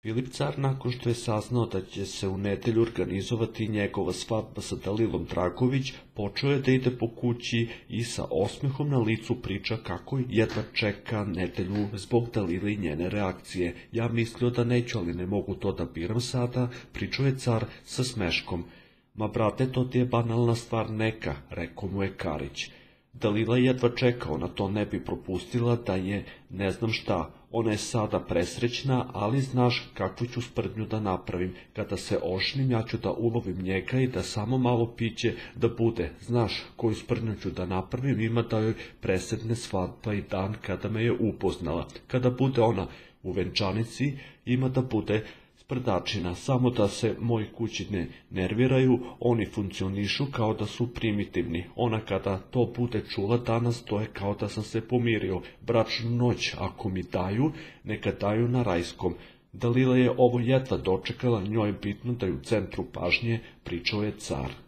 Filip car, nakon što je saznao da će se u nedelju organizovati njegova svadba sa Dalilom Dragović, počeo je da ide po kući i sa osmehom na licu priča kako jedva čeka nedelju zbog Dalile i njene reakcije. Ja mislio da neću, ali ne mogu to da biram sada, pričao je car sa smeškom. Ma brate, to ti je banalna stvar neka, rekao mu je Karić. Dalila jedva čeka, ona to ne bi propustila da je ne znam šta. Ona je sada presrećna, ali znaš kakvu ću sprdnju da napravim. Kada se oženim, ja ću da ulovim njega i da samo malo piće da bude. Znaš koju sprdnju ću da napravim, ima da joj presedne svadba i dan kada me je upoznala. Kada bude ona u venčanici, ima da bude sprdačina, samo da se moji kući ne nerviraju, oni funkcionišu kao da su primitivni. Ona kada to bude čula danas, to je kao da sam se pomirio. Bračnu noć, ako mi daju, neka daju na rajskom. Dalila je ovo jedva dočekala, njoj je bitno da je u centru pažnje, pričao je car.